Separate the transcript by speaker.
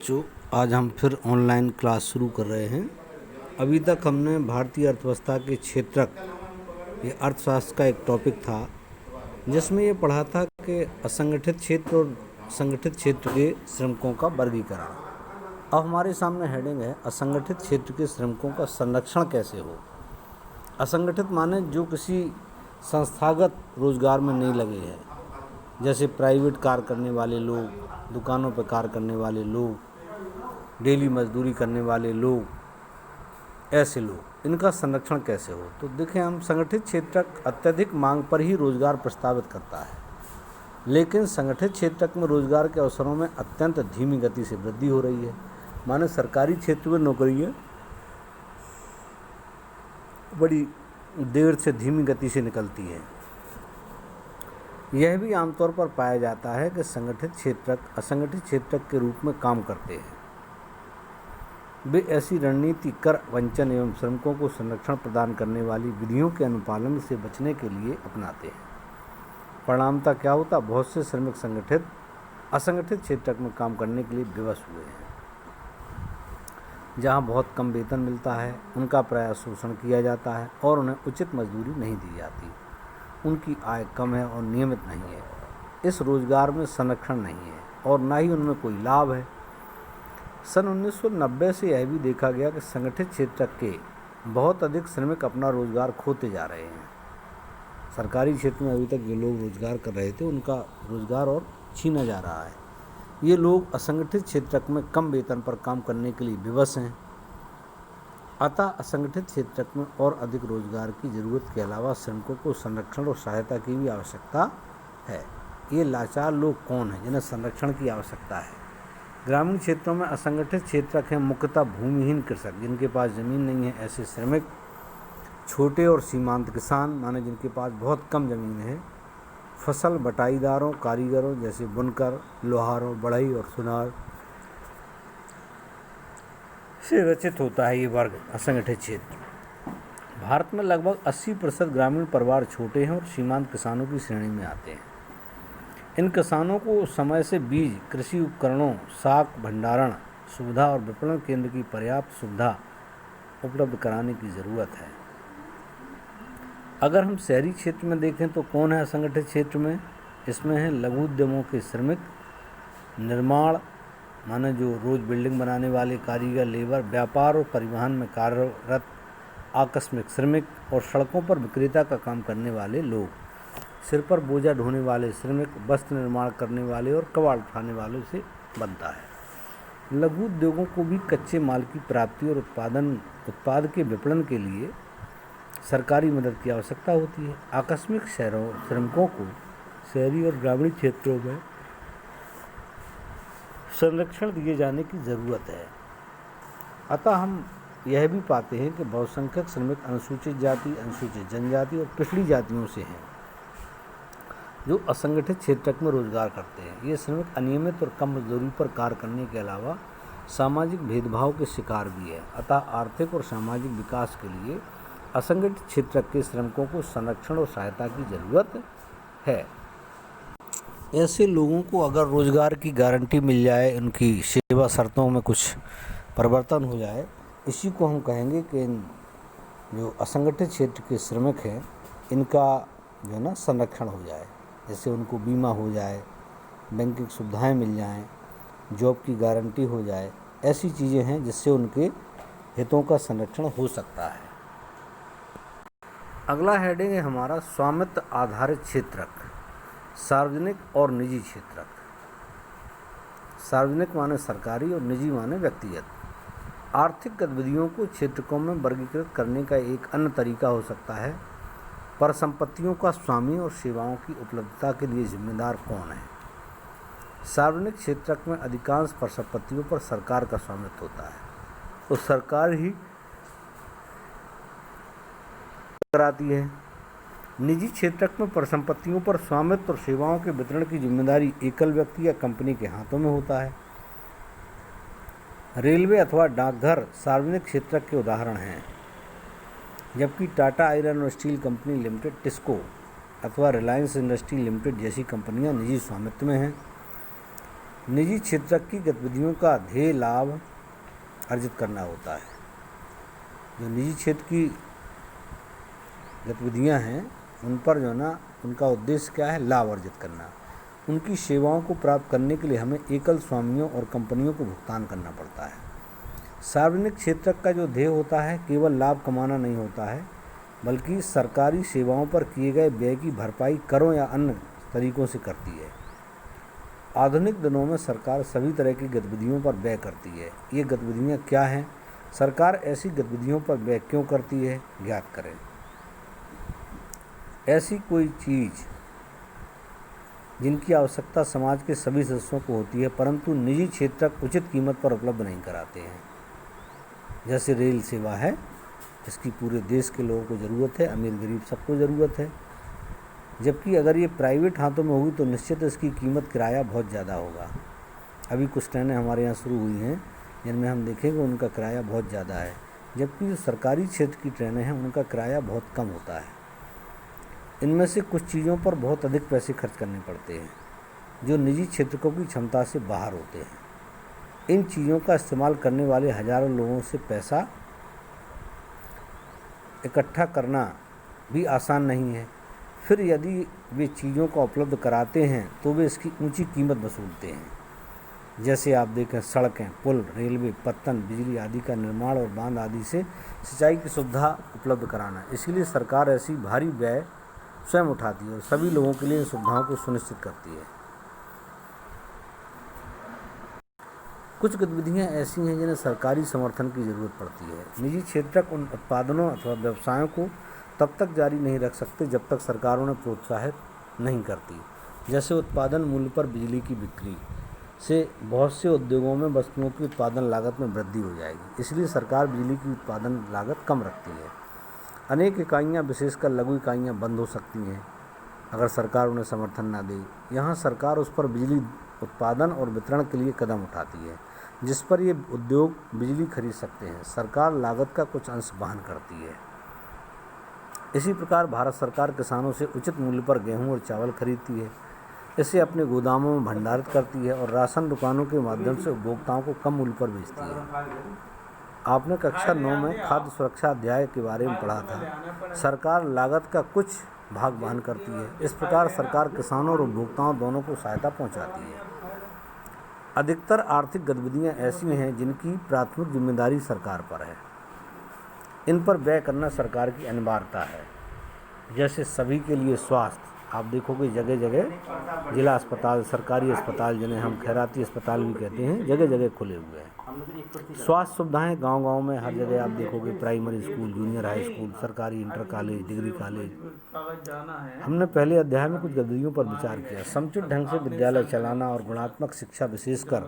Speaker 1: जो आज हम फिर ऑनलाइन क्लास शुरू कर रहे हैं। अभी तक हमने भारतीय अर्थव्यवस्था के क्षेत्रक ये अर्थशास्त्र का एक टॉपिक था जिसमें ये पढ़ा था कि असंगठित क्षेत्र और संगठित क्षेत्र के श्रमिकों का वर्गीकरण। अब हमारे सामने हेडिंग है असंगठित क्षेत्र के श्रमिकों का संरक्षण कैसे हो। असंगठित माने जो किसी संस्थागत रोजगार में नहीं लगे हैं, जैसे प्राइवेट कार्य करने वाले लोग, दुकानों पर कार्य करने वाले लोग, डेली मजदूरी करने वाले लोग, ऐसे लोग, इनका संरक्षण कैसे हो। तो देखें, हम संगठित क्षेत्र अत्यधिक मांग पर ही रोजगार प्रस्तावित करता है, लेकिन संगठित क्षेत्र में रोजगार के अवसरों में अत्यंत धीमी गति से वृद्धि हो रही है। माने सरकारी क्षेत्र में नौकरियां बड़ी देर से धीमी गति से निकलती हैं। यह भी आमतौर पर पाया जाता है कि संगठित क्षेत्र असंगठित क्षेत्र के रूप में काम करते हैं। वे ऐसी रणनीति कर वंचन एवं श्रमिकों को संरक्षण प्रदान करने वाली विधियों के अनुपालन से बचने के लिए अपनाते हैं। परिणामतः क्या होता, बहुत से श्रमिक संगठित असंगठित क्षेत्र में काम करने के लिए विवश हुए हैं। जहां बहुत कम वेतन मिलता है, उनका प्रायः शोषण किया जाता है और उन्हें उचित मजदूरी नहीं दी जाती। उनकी आय कम है और नियमित नहीं है। इस रोजगार में संरक्षण नहीं है और न ही उनमें कोई लाभ है। सन 1990 से यह भी देखा गया कि संगठित क्षेत्र के बहुत अधिक श्रमिक अपना रोजगार खोते जा रहे हैं। सरकारी क्षेत्र में अभी तक जो लोग रोजगार कर रहे थे, उनका रोजगार और छीना जा रहा है। ये लोग असंगठित क्षेत्र में कम वेतन पर काम करने के लिए विवश हैं। अतः असंगठित क्षेत्र में और अधिक रोजगार की जरूरत के अलावा श्रमिकों को संरक्षण और सहायता की भी आवश्यकता है। ये लाचार लोग कौन हैं जिन्हें संरक्षण की आवश्यकता है? ग्रामीण क्षेत्रों में असंगठित क्षेत्र हैं मुख्यतः भूमिहीन कृषक, जिनके पास ज़मीन नहीं है। ऐसे श्रमिक छोटे और सीमांत किसान, माने जिनके पास बहुत कम ज़मीन है। फसल बटाईदारों, कारीगरों जैसे बुनकर, लोहारों, बढ़ई और सुनार से रचित होता है ये वर्ग असंगठित क्षेत्र। भारत में लगभग 80% ग्रामीण परिवार छोटे हैं और सीमांत किसानों की श्रेणी में आते हैं। इन किसानों को समय से बीज, कृषि उपकरणों, साख भंडारण सुविधा और विपणन केंद्र की पर्याप्त सुविधा उपलब्ध कराने की ज़रूरत है। अगर हम शहरी क्षेत्र में देखें तो कौन है असंगठित क्षेत्र में? इसमें है लघु उद्यमों के श्रमिक, निर्माण माने जो रोज बिल्डिंग बनाने वाले कारीगर, लेबर, व्यापार और परिवहन में कार्यरत आकस्मिक श्रमिक और सड़कों पर विक्रेता का काम करने वाले लोग, सिर पर बोझा ढोने वाले श्रमिक, वस्त्र निर्माण करने वाले और कबाड़ उठाने वालों से बनता है। लघु उद्योगों को भी कच्चे माल की प्राप्ति और उत्पाद के विपणन के लिए सरकारी मदद की आवश्यकता होती है। आकस्मिक श्रमिकों को शहरी और ग्रामीण क्षेत्रों में संरक्षण दिए जाने की ज़रूरत है। अतः हम यह भी पाते हैं कि बहुसंख्यक श्रमिक अनुसूचित जाति, अनुसूचित जनजाति और पिछड़ी जातियों से हैं जो असंगठित क्षेत्र में रोजगार करते हैं। ये श्रमिक अनियमित और कम मजदूरी पर कार्य करने के अलावा सामाजिक भेदभाव के शिकार भी है। अतः आर्थिक और सामाजिक विकास के लिए असंगठित क्षेत्र के श्रमिकों को संरक्षण और सहायता की ज़रूरत है। ऐसे लोगों को अगर रोजगार की गारंटी मिल जाए, उनकी सेवा शर्तों में कुछ परिवर्तन हो जाए, इसी को हम कहेंगे कि जो असंगठित क्षेत्र के श्रमिक हैं, इनका जो है ना संरक्षण हो जाए। जैसे उनको बीमा हो जाए, बैंकिंग सुविधाएं मिल जाएं, जॉब की गारंटी हो जाए। ऐसी चीज़ें हैं जिससे उनके हितों का संरक्षण हो सकता है। अगला हेडिंग है हमारा स्वामित्व आधारित क्षेत्र, सार्वजनिक और निजी क्षेत्र। सार्वजनिक माने सरकारी और निजी माने व्यक्तिगत। आर्थिक गतिविधियों को क्षेत्रकों में वर्गीकृत करने का एक अन्य तरीका हो सकता है परिसंपत्तियों का स्वामी और सेवाओं की उपलब्धता के लिए जिम्मेदार कौन है। सार्वजनिक क्षेत्र में अधिकांश परिसंपत्तियों पर सरकार का स्वामित्व होता है, तो सरकार ही कराती है। निजी क्षेत्र में परिसंपत्तियों पर स्वामित्व और सेवाओं के वितरण की जिम्मेदारी एकल व्यक्ति या कंपनी के हाथों में होता है। रेलवे अथवा डाकघर सार्वजनिक क्षेत्र के उदाहरण हैं, जबकि टाटा आयरन और स्टील कंपनी लिमिटेड, टिस्को अथवा रिलायंस इंडस्ट्री लिमिटेड जैसी कंपनियां निजी स्वामित्व में हैं। निजी क्षेत्र की गतिविधियों का ध्येय लाभ अर्जित करना होता है। जो निजी क्षेत्र की गतिविधियां हैं उन पर जो ना उनका उद्देश्य क्या है, लाभ अर्जित करना। उनकी सेवाओं को प्राप्त करने के लिए हमें एकल स्वामियों और कंपनियों को भुगतान करना पड़ता है। सार्वजनिक क्षेत्र का जो ध्येय होता है केवल लाभ कमाना नहीं होता है, बल्कि सरकारी सेवाओं पर किए गए व्यय की भरपाई करों या अन्य तरीकों से करती है। आधुनिक दिनों में सरकार सभी तरह की गतिविधियों पर व्यय करती है। ये गतिविधियाँ क्या हैं? सरकार ऐसी गतिविधियों पर व्यय क्यों करती है, ज्ञात करें। ऐसी कोई चीज़ जिनकी आवश्यकता समाज के सभी सदस्यों को होती है परंतु निजी क्षेत्र उचित कीमत पर उपलब्ध नहीं कराते हैं। जैसे रेल सेवा है, इसकी पूरे देश के लोगों को ज़रूरत है, अमीर गरीब सबको ज़रूरत है। जबकि अगर ये प्राइवेट हाथों में होगी तो निश्चित इसकी कीमत किराया बहुत ज़्यादा होगा। अभी कुछ ट्रेनें हमारे यहाँ शुरू हुई हैं जिनमें हम देखेंगे उनका किराया बहुत ज़्यादा है, जबकि जो सरकारी क्षेत्र की ट्रेनें हैं उनका किराया बहुत कम होता है। इनमें से कुछ चीज़ों पर बहुत अधिक पैसे खर्च करने पड़ते हैं जो निजी क्षेत्रों की क्षमता से बाहर होते हैं। इन चीज़ों का इस्तेमाल करने वाले हज़ारों लोगों से पैसा इकट्ठा करना भी आसान नहीं है। फिर यदि वे चीज़ों को उपलब्ध कराते हैं तो वे इसकी ऊंची कीमत वसूलते हैं। जैसे आप देखें सड़कें, पुल, रेलवे, पत्तन, बिजली आदि का निर्माण और बांध आदि से सिंचाई की सुविधा उपलब्ध कराना। इसीलिए सरकार ऐसी भारी व्यय स्वयं उठाती है और सभी लोगों के लिए इन सुविधाओं को सुनिश्चित करती है। कुछ गतिविधियां ऐसी हैं जिन्हें सरकारी समर्थन की ज़रूरत पड़ती है। निजी क्षेत्र उन उत्पादनों अथवा व्यवसायों को तब तक जारी नहीं रख सकते जब तक सरकार उन्हें प्रोत्साहित नहीं करती। जैसे उत्पादन मूल्य पर बिजली की बिक्री से बहुत से उद्योगों में वस्तुओं की उत्पादन लागत में वृद्धि हो जाएगी, इसलिए सरकार बिजली की उत्पादन लागत कम रखती है। अनेक इकाइयाँ, विशेषकर लघु इकाइयाँ बंद हो सकती हैं अगर सरकार उन्हें समर्थन न दे। यहाँ सरकार उस पर बिजली उत्पादन और वितरण के लिए कदम उठाती है जिस पर ये उद्योग बिजली खरीद सकते हैं। सरकार लागत का कुछ अंश वहन करती है। इसी प्रकार भारत सरकार किसानों से उचित मूल्य पर गेहूं और चावल खरीदती है, इसे अपने गोदामों में भंडारित करती है और राशन दुकानों के माध्यम से उपभोक्ताओं को कम मूल्य पर बेचती है। आपने कक्षा 9 में खाद्य सुरक्षा अध्याय के बारे में पढ़ा था। सरकार लागत का कुछ भाग वहन करती है। इस प्रकार सरकार किसानों और उपभोक्ताओं दोनों को सहायता पहुंचाती है। अधिकतर आर्थिक गतिविधियां ऐसी हैं जिनकी प्राथमिक जिम्मेदारी सरकार पर है। इन पर व्यय करना सरकार की अनिवार्यता है। जैसे सभी के लिए स्वास्थ्य, आप देखोगे जगह जगह जिला अस्पताल, सरकारी अस्पताल जिन्हें हम खैराती अस्पताल भी कहते हैं, जगह जगह खुले हुए हैं। स्वास्थ्य सुविधाएं गांव-गांव में हर जगह आप देखोगे, primary school, junior high school, सरकारी इंटर कॉलेज, डिग्री कॉलेज। हमने पहले अध्याय में कुछ गतिविधियों पर विचार किया। समुचित ढंग से विद्यालय चलाना और गुणात्मक शिक्षा विशेषकर